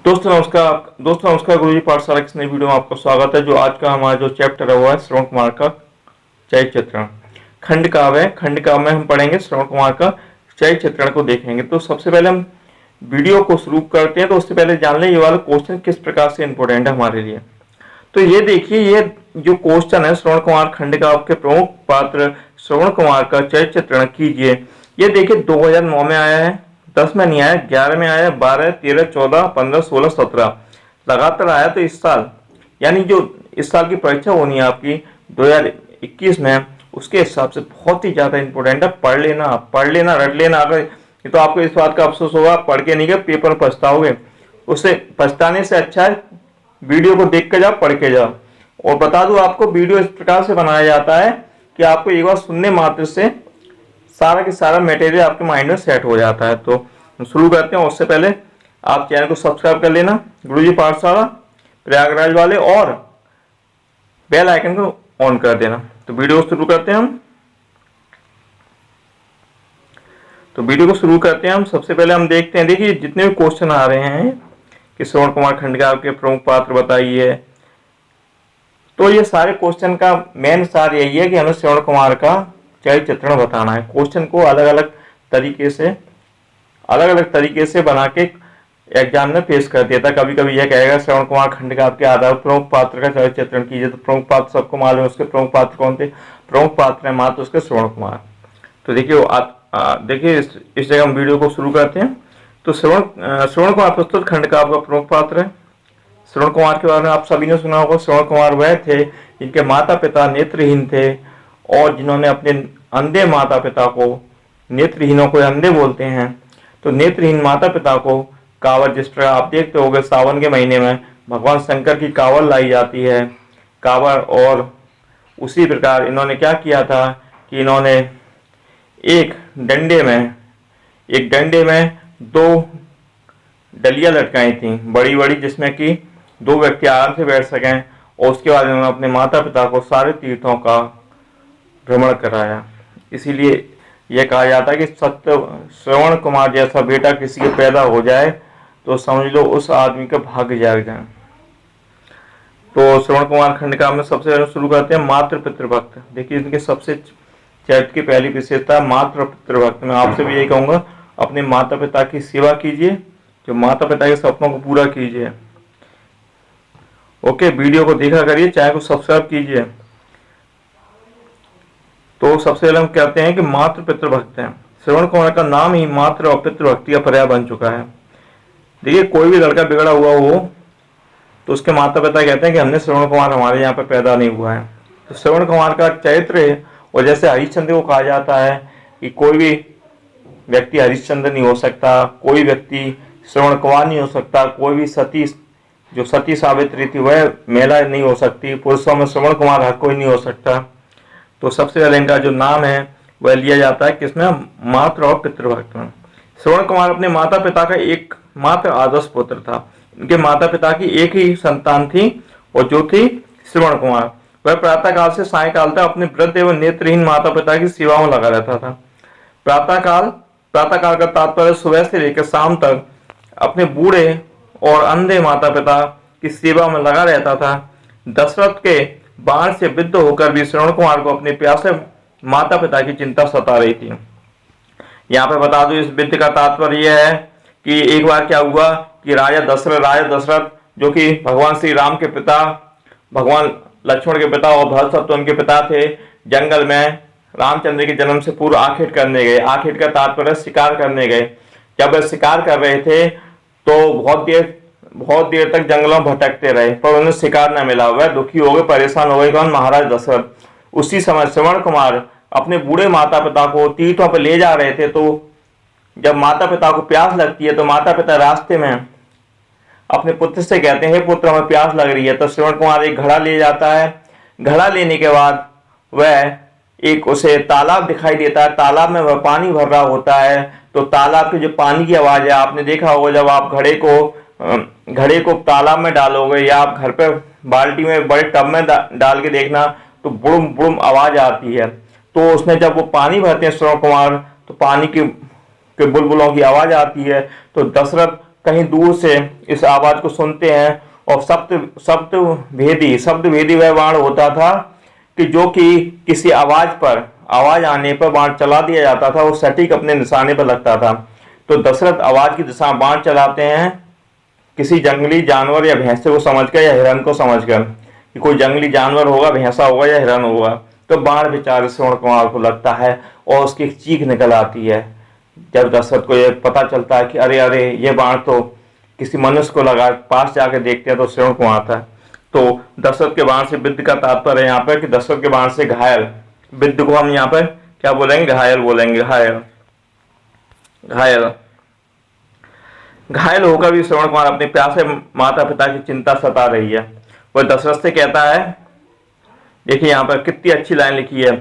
दोस्तों नमस्कार गुरुजी पाठशाला की नई वीडियो में आपका स्वागत है। जो आज का हमारा जो चैप्टर है वो है श्रवण कुमार का चरित्र चित्रण। खंड काव्य है। खंड काव्य में हम पढ़ेंगे श्रवण कुमार का चरित्र चित्रण को देखेंगे। तो सबसे पहले हम वीडियो को शुरू करते हैं। तो उससे पहले जान लें ये वाला क्वेश्चन किस प्रकार से इंपॉर्टेंट है हमारे लिए। तो ये देखिए, ये जो क्वेश्चन है श्रवण कुमार खंड काव्य के प्रमुख पात्र श्रवण कुमार का चरित्र चित्रण कीजिए। ये देखिए 2009 में आया है, 10 में नहीं आया, 11 में आया, 12, 13, 14, 15, 16, 17 लगातार आया। तो इस साल यानी जो इस साल की परीक्षा होनी है आपकी 2021 में, उसके हिसाब से बहुत ही ज्यादा इंपॉर्टेंट है। पढ़ लेना रट लेना। अगर ये तो आपको इस बात का अफसोस होगा, पढ़ के नहीं गए पेपर में पछताओगे। उससे पछताने से अच्छा है वीडियो को देख के जाओ, पढ़ के जाओ। और बता दूं आपको, वीडियो इस प्रकार से बनाया जाता है कि आपको एक बार सुनने मात्र से सारा के सारा मटेरियल आपके माइंड में सेट हो जाता है। तो शुरू करते हैं। उससे पहले आप चैनल को सब्सक्राइब कर लेना, गुरुजी पाठशाला प्रयागराज वाले, और बेल आइकन को ऑन कर देना। तो वीडियो को शुरू करते हैं हम। सबसे पहले हम देखते हैं, देखिए जितने भी क्वेश्चन आ रहे हैं कि श्रवण कुमार खंड काव्य के प्रमुख पात्र बताइए, तो ये सारे क्वेश्चन का मेन सार यही है कि हमें श्रवण कुमार का चरित्र चित्रण बताना है। क्वेश्चन को अलग अलग तरीके से बना के एग्जाम में पेश कर दिया था। कभी कभी यह कहेगा श्रवण कुमार खंड काव्य के आधार प्रमुख पात्र का चरित्र चित्रण कीजिए। तो प्रमुख पात्र सबको मालूम है, उसके प्रमुख पात्र कौन थे? प्रमुख पात्र है मात्र उसके श्रवण कुमार। तो देखिए इस जगह हम वीडियो को शुरू करते हैं। तो श्रवण कुमार प्रस्तुत खंड काव्य का प्रमुख पात्र है। श्रवण कुमार के बारे में आप सभी ने सुना होगा। श्रवण कुमार वह थे जिनके माता पिता नेत्रहीन थे और जिन्होंने अपने अंधे माता पिता को, नेत्रहीनों को अंधे बोलते हैं, तो नेत्रहीन माता पिता को कांवर, जिस तरह आप देखते होंगे सावन के महीने में भगवान शंकर की कांवर लाई जाती है, कांवर, और उसी प्रकार इन्होंने क्या किया था कि इन्होंने एक डंडे में 2 डलियां लटकाई थी बड़ी बड़ी, जिसमें कि 2 व्यक्ति आराम से बैठ सकें। और उसके बाद इन्होंने अपने माता पिता को सारे तीर्थों का भ्रमण कराया। इसीलिए यह कहा जाता है कि श्रवण कुमार जैसा बेटा किसी के पैदा हो जाए तो समझ लो उस आदमी का भाग्य जाग जाए। तो श्रवण कुमार खंड काव्य में सबसे पहले शुरू करते हैं मातृ पितृभक्त। देखिए इनके सबसे चैप्टर की पहली विशेषता मातृ पितृभक्त। मैं आपसे भी यही कहूंगा, अपने माता पिता की सेवा कीजिए, जो माता पिता के सपनों को पूरा कीजिए। ओके, वीडियो को देखा करिए, चैनल को सब्सक्राइब कीजिए। तो सबसे पहले हम कहते हैं कि मातृ पितृभक्त हैं। श्रवण कुमार का नाम ही मातृ और पितृभक्ति का पर्याय बन चुका है। देखिए कोई भी लड़का बिगड़ा हुआ हो तो उसके माता पिता कहते हैं कि हमने श्रवण कुमार हमारे यहाँ पे पैदा नहीं हुआ है। तो श्रवण कुमार का चरित्र, और जैसे हरिश्चंद्र को कहा जाता है कि कोई भी व्यक्ति हरिश्चंद्र नहीं हो सकता, कोई व्यक्ति श्रवण कुमार नहीं हो सकता, कोई भी सती सावित्री थी वह महिला नहीं हो सकती, पुरुषों में श्रवण कुमार हर कोई नहीं हो सकता। तो सबसे पहले इनका जो नाम है वह लिया जाता है किसमें? मातृ और पितृभक्त में। श्रवण कुमार अपने माता पिता का एक मात्र आदर्श पुत्र था। इनके माता पिता की एक ही संतान थी और जो थी श्रवण कुमार। वह प्रातः काल से सायकाल तक अपने वृद्ध एवं नेत्रहीन माता पिता की सेवा में लगा रहता था। प्रातः काल का तात्पर्य सुबह से लेकर शाम तक अपने बूढ़े और अंधे माता पिता की सेवा में लगा रहता था। दशरथ के बाण से विद्ध होकर भी श्रवण कुमार को अपने प्यासे माता पिता की चिंता सता रही थी। यहाँ पे बता दूं, इस विद्ध का तात्पर्य यह है कि एक बार क्या हुआ कि राजा दशरथ जो कि भगवान श्री राम के पिता, भगवान लक्ष्मण के पिता और भरत तो उनके पिता थे, जंगल में रामचंद्र के जन्म से पूर्व आखेट करने गए। आखेट का तात्पर्य शिकार करने गए। जब वे शिकार कर रहे थे तो बहुत देर तक जंगलों में भटकते रहे, पर उन्हें शिकार न मिला। वह दुखी हो गए, परेशान हो गए। कौन? महाराज दशरथ। उसी समय श्रवण कुमार अपने बूढ़े माता पिता को तीर्थों पर ले जा रहे थे। तो जब माता पिता को प्यास लगती है तो माता पिता रास्ते में अपने पुत्र से कहते हैं, हे पुत्र हमें प्यास लग रही है। तो श्रवण कुमार एक घड़ा ले जाता है। घड़ा लेने के बाद वह उसे तालाब दिखाई देता है। तालाब में वह पानी भर रहा होता है। तो तालाब की जो पानी की आवाज है, आपने देखा होगा जब आप घड़े को तालाब में डालोगे या आप घर पे बाल्टी में बड़े टब में डाल के देखना तो बुड़ुम बुड़ुम आवाज आती है। तो उसमें जब वो पानी भरते हैं श्रवण कुमार, तो पानी के बुलबुलों की आवाज आती है। तो दशरथ कहीं दूर से इस आवाज को सुनते हैं, और शब्द भेदी वह बाण होता था कि जो कि किसी आवाज आने पर बाण चला दिया जाता था, वो सटीक अपने निशाने पर लगता था। तो दशरथ आवाज की दिशा में बाण चलाते हैं, किसी जंगली जानवर या भैंसे को समझकर या हिरण को समझकर कि कोई जंगली जानवर होगा, भैंसा होगा या हिरण होगा। तो बाण बेचारे श्रवण कुमार को लगता है और उसकी एक चीख निकल आती है। जब दशरथ को यह पता चलता है कि अरे अरे ये बाण तो किसी मनुष्य को लगा, पास जाकर देखते हैं तो श्रवण कुमार था। तो दशरथ के बाण से विद्ध का तात्पर्य है यहाँ पर कि दशरथ के बाण से घायल, विद्ध को हम यहाँ पर क्या बोलेंगे, घायल बोलेंगे, घायल घायल घायल होकर भी श्रवण कुमार अपने प्यासे माता पिता की चिंता सता रही है। वह दशरथ से कहता है, देखिए यहाँ पर कितनी अच्छी लाइन लिखी है,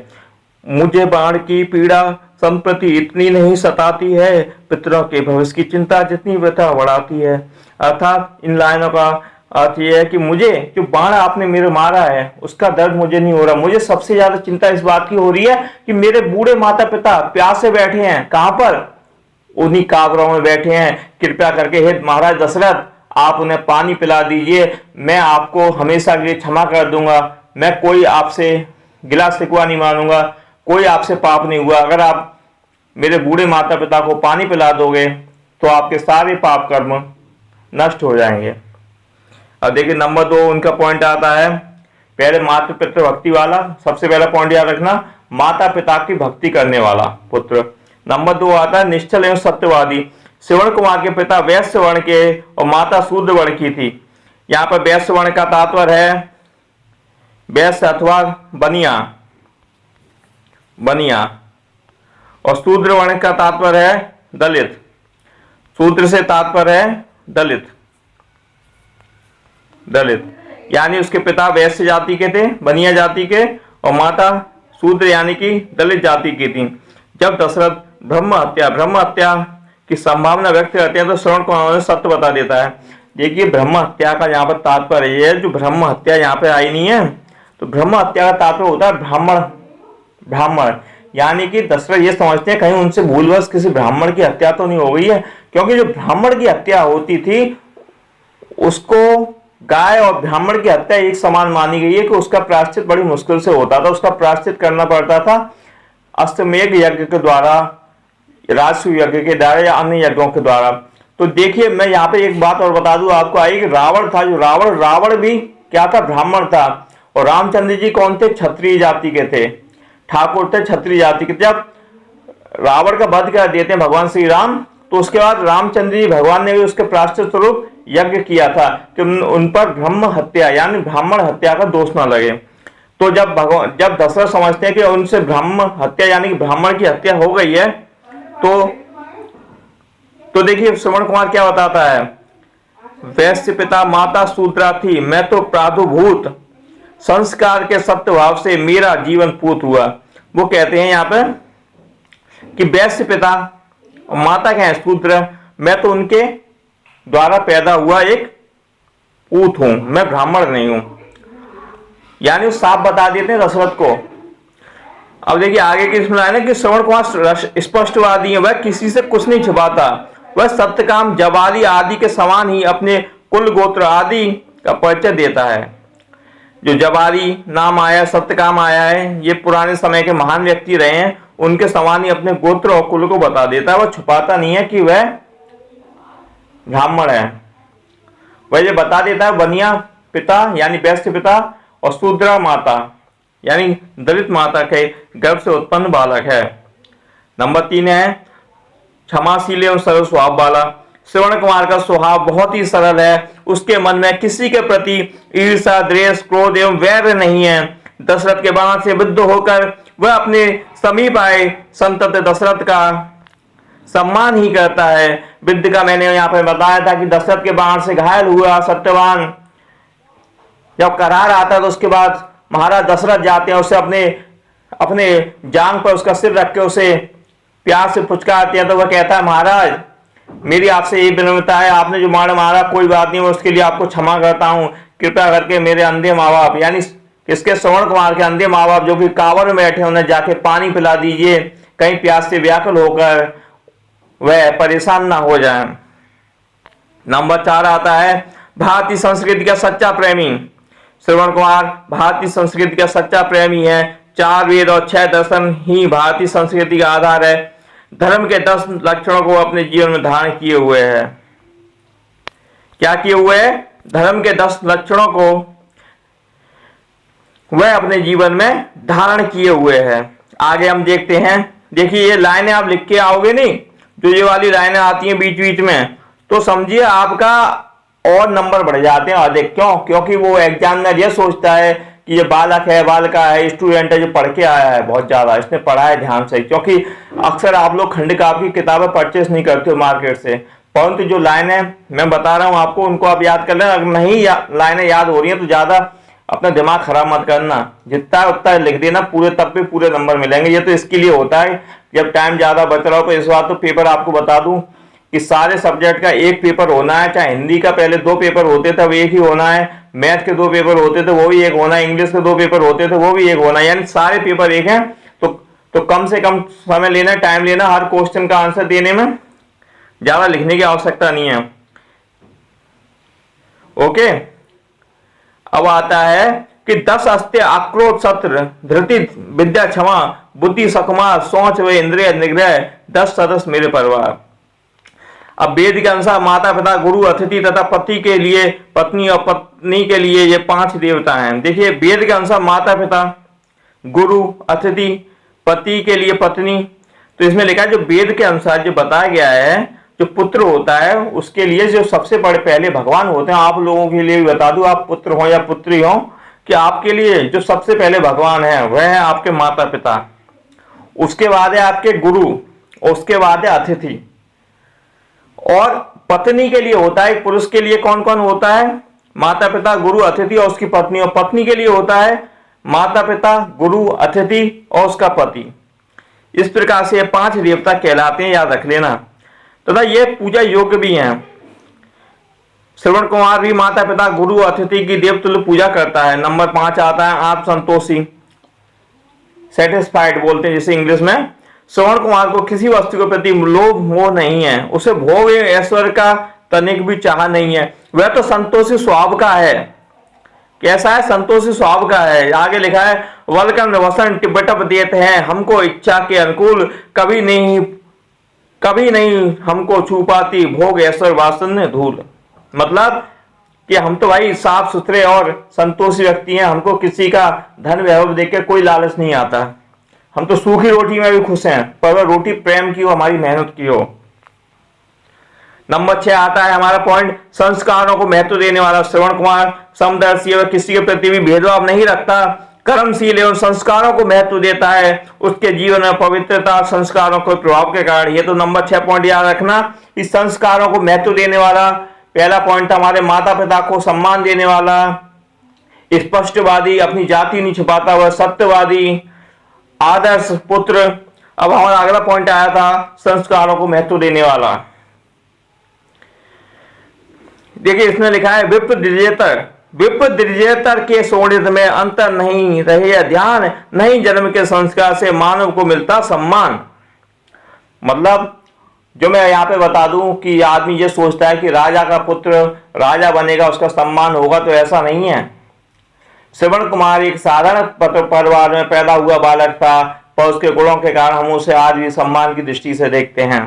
मुझे बाण की पीड़ा संप्रति इतनी नहीं सताती है, पितरों के भविष्य की चिंता जितनी व्यथा बढ़ाती है। अर्थात इन लाइनों का अर्थ यह है कि मुझे जो बाण आपने मेरे मारा है उसका दर्द मुझे नहीं हो रहा, मुझे सबसे ज्यादा चिंता इस बात की हो रही है कि मेरे बूढ़े माता पिता प्यासे बैठे हैं। कहां पर? उन्हीं काबरों में बैठे हैं। कृपया करके हे महाराज दशरथ, आप उन्हें पानी पिला दीजिए, मैं आपको हमेशा के लिए क्षमा कर दूंगा, मैं कोई आपसे गिला शिकवा नहीं मानूंगा, कोई आपसे पाप नहीं हुआ। अगर आप मेरे बूढ़े माता पिता को पानी पिला दोगे तो आपके सारे पाप कर्म नष्ट हो जाएंगे। अब देखिए नंबर 2 उनका पॉइंट आता है, पहले मातृ पितृ भक्ति वाला, सबसे पहला पॉइंट याद रखना, माता पिता की भक्ति करने वाला पुत्र। नंबर 2 आता है निश्चल एवं सत्यवादी। श्रवण कुमार के पिता वैश्य वर्ण के और माता शूद्र वर्ण की थी। यहाँ पर वैश्य वर्ण का तात्पर्य है वैश्य अथवा बनिया, और शूद्र वर्ण का तात्पर्य है दलित। शूद्र से तात्पर्य है दलित, यानी उसके पिता वैश्य जाति के थे, बनिया जाति के, और माता शूद्र यानी कि दलित जाति की थी। जब दशरथ ब्रह्म हत्या की संभावना व्यक्त करते हैं तो श्रवण कुमार सत्य बता देता है। देखिए ब्रह्म हत्या का यहाँ पर तात्पर्य है, जो ब्रह्म हत्या यहाँ पे आई नहीं है, तो ब्रह्म हत्या का तात्पर्य होता है ब्राह्मण, यानी कि दशरथ ये समझते हैं कहीं उनसे भूलवश किसी ब्राह्मण की हत्या तो नहीं हो गई है, क्योंकि जो ब्राह्मण की हत्या होती थी उसको गाय और ब्राह्मण की हत्या एक समान मानी गई है कि उसका प्रायश्चित बड़ी मुश्किल से होता था, उसका प्रायश्चित करना पड़ता था अश्वमेध यज्ञ के द्वारा, राजसूय यज्ञ के द्वारा या अन्य यज्ञों के द्वारा। तो देखिए मैं यहाँ पे एक बात और बता दूं आपको, आई कि रावण था, जो रावण भी क्या था, ब्राह्मण था, और रामचंद्र जी कौन थे, क्षत्रिय जाति के थे, ठाकुर थे, क्षत्रिय जाति के। जब रावण का वध कर देते हैं भगवान श्री राम, तो उसके बाद रामचंद्र जी भगवान ने भी उसके प्रायश्चित स्वरूप यज्ञ किया था कि उन पर ब्रह्म हत्या यानी ब्राह्मण हत्या का दोष न लगे। तो जब दशरथ समझते हैं कि उनसे ब्रह्म हत्या यानी कि ब्राह्मण की हत्या हो गई है, तो देखिए श्रवण कुमार क्या बताता है, वैश्य पिता माता शूद्रा थी, मैं तो प्रादुर्भूत संस्कार के सत्य भाव से मेरा जीवन पूत हुआ। वो कहते हैं यहाँ पर कि वैश्य पिता और माता क्या है, शूद्र, मैं तो उनके द्वारा पैदा हुआ एक पूत हूं, मैं ब्राह्मण नहीं हूं, यानी साफ बता देते हैं दशरथ को। अब देखिए आगे की इसमें है ना कि श्रवण कुमार स्पष्टवादी है, वह किसी से कुछ नहीं छुपाता, वह सत्यकाम जवाली आदि के समान ही अपने कुल गोत्र आदि का परिचय देता है। जो जवाली नाम आया, सत्यकाम आया है, ये पुराने समय के महान व्यक्ति रहे हैं, उनके समान ही अपने गोत्र और कुल को बता देता है, वह छुपाता नहीं है कि वह ब्राह्मण है। वह ये बता देता है बनिया पिता यानी वैश्य पिता और शूद्रा माता यानी दलित माता के गर्भ से उत्पन्न बालक है। नंबर 3 है क्षमाशील एवं सरल स्वभाव वाला। श्रवण कुमार का स्वभाव बहुत ही सरल है, उसके मन में किसी के प्रति ईर्षा, द्वेष, क्रोध एवं वैर नहीं है। दशरथ के बाण से विद्ध होकर वह अपने समीप आए संतत दशरथ का सम्मान ही करता है। विद्ध का मैंने यहाँ पे बताया था कि दशरथ के बाण से घायल हुआ सत्यवान जब करार आता है, तो उसके बाद महाराज दशरथ जाते हैं, उसे अपने जांग पर उसका सिर रख के उसे प्यार से पुचकारते हैं। तो वह कहता है, महाराज मेरी आपसे ये विनम्रता है, आपने जो बाण मारा कोई बात नहीं, मैं उसके लिए आपको क्षमा करता हूँ, कृपया करके मेरे अंधे माँ बाप यानी इसके श्रवण कुमार के अंधे माँ बाप जो कि कांवर में बैठे, उन्हें जाके पानी पिला दीजिए, कहीं प्यास से व्याकुल होकर वह परेशान ना हो जाए। नंबर 4 आता है भारतीय संस्कृति का सच्चा प्रेमी। श्रवण कुमार भारतीय संस्कृति का सच्चा प्रेमी है। 4 वेद और 6 दर्शन ही भारतीय संस्कृति का आधार है। धर्म के 10 लक्षणों को अपने जीवन में धारण किए हुए है। क्या किए हुए है? धर्म के 10 लक्षणों को वह अपने जीवन में धारण किए हुए है। आगे हम देखते हैं। देखिए ये लाइनें आप लिख के आओगे नहीं, जो ये वाली लाइनें आती हैं बीच बीच में, तो समझिए आपका और नंबर बढ़ जाते हैं अधिक। क्यों? क्योंकि वो एग्जामिनर ये सोचता है कि ये बालक है, बालिका है, स्टूडेंट है जो पढ़ के आया है, बहुत ज्यादा इसने पढ़ा है ध्यान से। क्योंकि अक्सर आप लोग खंड काव्य की किताबें परचेस नहीं करते हो मार्केट से, परंतु जो लाइनें मैं बता रहा हूं आपको उनको आप याद कर लेना। अगर नहीं लाइनें याद हो रही हैं तो ज्यादा अपना दिमाग खराब मत करना, जितना उतना लिख देना पूरे, तब पे पूरे नंबर मिलेंगे। ये तो इसके लिए होता है जब टाइम ज्यादा बच रहा हो। तो इस बार तो पेपर आपको बता दूं कि सारे सब्जेक्ट का एक पेपर होना है। चाहे हिंदी का पहले 2 पेपर होते थे, अब एक ही होना है। मैथ के 2 पेपर होते थे, वो भी एक होना है। इंग्लिश के 2 पेपर होते थे, वो भी एक होना है। यानी सारे पेपर एक हैं। तो कम से कम समय लेना, टाइम लेना हर क्वेश्चन का आंसर देने में। ज्यादा लिखने की आवश्यकता नहीं है। ओके, अब आता है कि 10 अस्त्य आक्रोश सत्र धृति विद्या क्षमा बुद्धि सकुमार सोच व इंद्रिय निग्रह 10 सदस्य मेरे परिवार। अब वेद के अनुसार माता पिता गुरु अतिथि तथा पति के लिए पत्नी और पत्नी के लिए ये 5 देवता हैं। देखिए वेद के अनुसार माता पिता गुरु अतिथि पति के लिए पत्नी, तो इसमें लिखा है जो वेद के अनुसार जो बताया गया है, जो पुत्र होता है उसके लिए जो सबसे बड़े पहले भगवान होते हैं। आप लोगों के लिए भी बता दूं, आप पुत्र हो या पुत्री हो, कि आपके लिए जो सबसे पहले भगवान है वह है आपके माता पिता, उसके बाद है आपके गुरु, उसके बाद है अतिथि। और पत्नी के लिए होता है, पुरुष के लिए कौन कौन होता है? माता पिता गुरु अतिथि और उसकी पत्नी। और पत्नी के लिए होता है माता पिता गुरु अतिथि और उसका पति। इस प्रकार से ये 5 देवता कहलाते हैं, याद रख लेना। तथा ये पूजा योग्य भी हैं। श्रवण कुमार भी माता पिता गुरु अतिथि की देवतुल्य पूजा करता है। नंबर 5 आता है आप संतोषी, सेटिस्फाइड बोलते हैं जिसे इंग्लिश में। श्रवण कुमार को किसी वस्तु के प्रति लोभ मोह नहीं है, उसे भोग ऐश्वर्य का तनिक भी चाह नहीं है। वह तो संतोषी स्वभाव का है। कैसा है? संतोषी स्वभाव का है। आगे लिखा है वलकन वसन टिपटप देते हैं हमको इच्छा के अनुकूल, कभी नहीं हमको छू पाती भोग ऐश्वर्य वासन धूल। मतलब कि हम तो भाई साफ सुथरे और संतोषी व्यक्ति हैं, हमको किसी का धन वैभव देख के कोई लालच नहीं आता। हम तो सूखी रोटी में भी खुश हैं, पर वह रोटी प्रेम की हो, हमारी मेहनत की हो। नंबर 6 आता है हमारा पॉइंट संस्कारों को महत्व देने वाला। श्रवण कुमार समदर्शी व किसी के प्रति भी भेदभाव नहीं रखता, कर्मशील एवं संस्कारों को महत्व देता है। उसके जीवन में पवित्रता संस्कारों के प्रभाव के कारण। ये तो नंबर 6 पॉइंट याद रखना, इस संस्कारों को महत्व देने वाला। पहला पॉइंट हमारे माता पिता को सम्मान देने वाला, स्पष्टवादी, अपनी जाति नहीं छुपाता हुआ, सत्यवादी, आदर्श पुत्र। अब हमारा अगला पॉइंट आया था संस्कारों को महत्व देने वाला। देखिए इसमें लिखा है विप्र द्विजेतर के शोणित में अंतर नहीं रहे ध्यान, नहीं जन्म के संस्कार से मानव को मिलता सम्मान। मतलब जो मैं यहाँ पे बता दूं कि आदमी ये सोचता है कि राजा का पुत्र राजा बनेगा उसका सम्मान होगा, तो ऐसा नहीं है। श्रवण कुमार एक साधारण परिवार में पैदा हुआ बालक था, पर उसके गुणों के कारण हम उसे आज भी सम्मान की दृष्टि से देखते हैं।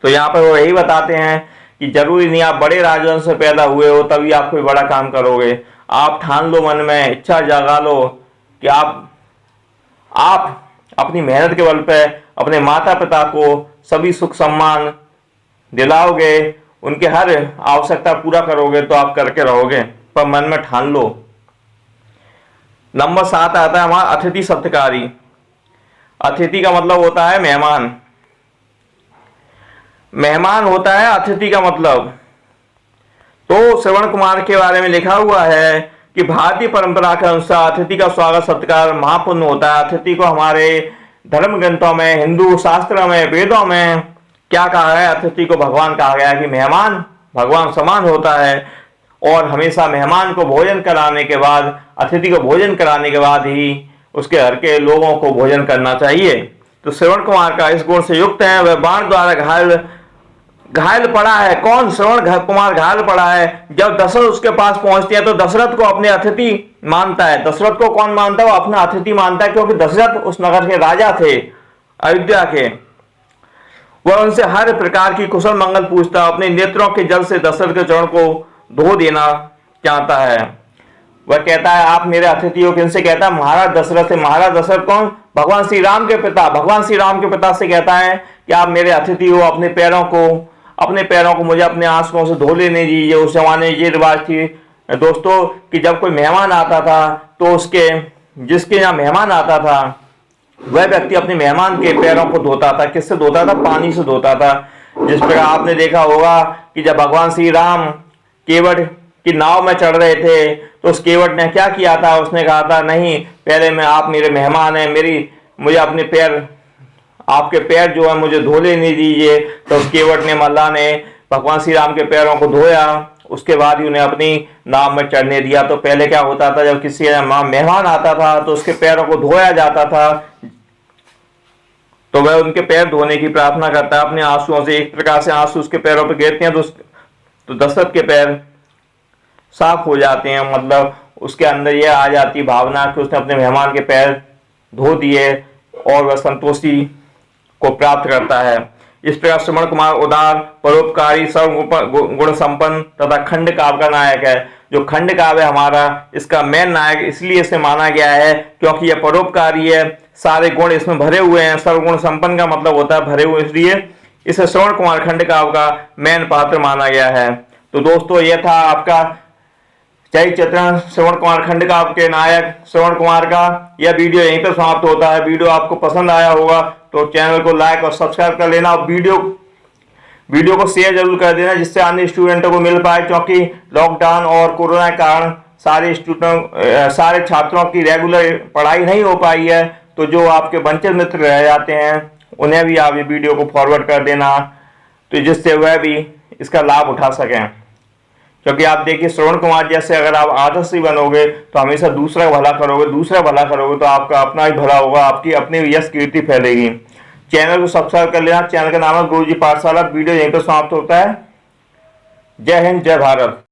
तो यहाँ पर वो यही बताते हैं कि जरूरी नहीं आप बड़े राजवंश से पैदा हुए हो तभी आप कोई बड़ा काम करोगे। आप ठान लो मन में, इच्छा जगा लो कि आप अपनी मेहनत के बल पे अपने माता पिता को सभी सुख सम्मान दिलाओगे, उनके हर आवश्यकता पूरा करोगे तो आप करके रहोगे, पर मन में ठान लो। नंबर 7 आता है हमारा अतिथि सत्कारी। अतिथि का मतलब होता है मेहमान। मेहमान होता है अतिथि का मतलब। तो श्रवण कुमार के बारे में लिखा हुआ है कि भारतीय परंपरा के अनुसार अतिथि का स्वागत सत्कार महापुण्य होता है। अतिथि को हमारे धर्म ग्रंथों में, हिंदू शास्त्रों में, वेदों में क्या कहा है? अतिथि को भगवान कहा गया कि मेहमान भगवान समान होता है, और हमेशा मेहमान को भोजन कराने के बाद, अतिथि को भोजन कराने के बाद ही उसके घर के लोगों को भोजन करना चाहिए। तो श्रवण कुमार का इस गुण से युक्त है। वह बाण द्वारा घायल पड़ा है। कौन? श्रवण कुमार घायल पड़ा है। जब दशरथ उसके पास पहुंचते हैं तो दशरथ को अपने अतिथि मानता है। दशरथ को कौन मानता है? वो अपना अतिथि मानता है, क्योंकि दशरथ उस नगर के राजा थे, अयोध्या के। वह उनसे हर प्रकार की कुशल मंगल पूछता, अपने नेत्रों के जल से दशरथ के चरण को धो देना चाहता है। वह कहता है आप मेरे अतिथि हो। किनसे कहता है? महाराज दशरथ से। महाराज दशरथ कौन? भगवान श्री राम के पिता। भगवान श्री राम के पिता से कहता है कि आप मेरे अतिथि हो, अपने पैरों को मुझे अपने आंसुओं से धो लेने दीजिए। उस जमाने में ये रिवाज थी दोस्तों कि जब कोई मेहमान आता था तो जिसके यहाँ मेहमान आता था वह व्यक्ति अपने मेहमान के पैरों को धोता था। किससे धोता था? पानी से धोता था। जिस प्रकार आपने देखा होगा कि जब भगवान श्री राम केवट की नाव में चढ़ रहे थे तो उस केवट ने क्या किया था? उसने कहा था नहीं, पहले मैं, आप मेरे मेहमान हैं, मुझे अपने पैर, आपके पैर जो है मुझे धो लेने दीजिए। तो उस केवट ने, मल्लाह ने भगवान श्री राम के पैरों को धोया, उसके बाद ही उन्हें अपनी नाव में चढ़ने दिया। तो पहले क्या होता था, जब किसी मेहमान आता था तो उसके पैरों को धोया जाता था, तो वह उनके पैर धोने की प्रार्थना करता है अपने आंसुओं से। एक प्रकार से आंसू उसके पैरों पर गिरते हैं तो दशरथ के पैर साफ हो जाते हैं। मतलब उसके अंदर यह आ जाती भावना कि उसने अपने मेहमान के पैर धो दिए और वह संतोषी को प्राप्त करता है। इस प्रकार श्रवण कुमार उदार, परोपकारी, सर्व गुण संपन्न तथा खंड काव्य का नायक है। जो खंड काव्य हमारा, इसका मेन नायक इसलिए इसे माना गया है क्योंकि यह परोपकारी है, सारे गुण इसमें भरे हुए हैं। सर्वगुण संपन्न का मतलब होता है भरे हुए, इसलिए इसे श्रवण कुमार खंड काव्य का मेन पात्र माना गया है। तो दोस्तों यह था आपका चरित्र चित्रण श्रवण कुमार खंड काव्य के नायक श्रवण कुमार का। यह वीडियो यहीं पर समाप्त होता है। वीडियो आपको पसंद आया होगा तो चैनल को लाइक और सब्सक्राइब कर लेना और वीडियो को शेयर जरूर कर देना, जिससे अन्य स्टूडेंटों को मिल पाए। क्योंकि लॉकडाउन और कोरोना के कारण सारे छात्रों की रेगुलर पढ़ाई नहीं हो पाई है, तो जो आपके वंचित मित्र रह जाते हैं उन्हें भी आप ये वीडियो को फॉरवर्ड कर देना, तो जिससे वह भी इसका लाभ उठा सकें। क्योंकि आप देखिए श्रवण कुमार जैसे अगर आप आदर्शी बनोगे तो हमेशा दूसरा भला करोगे तो आपका अपना ही भला होगा, आपकी अपनी यश कीर्ति फैलेगी। चैनल को सब्सक्राइब कर लेना। चैनल का नाम है गुरुजी पाठशाला। वीडियो यहीं पर समाप्त होता है। जय हिंद, जय भारत।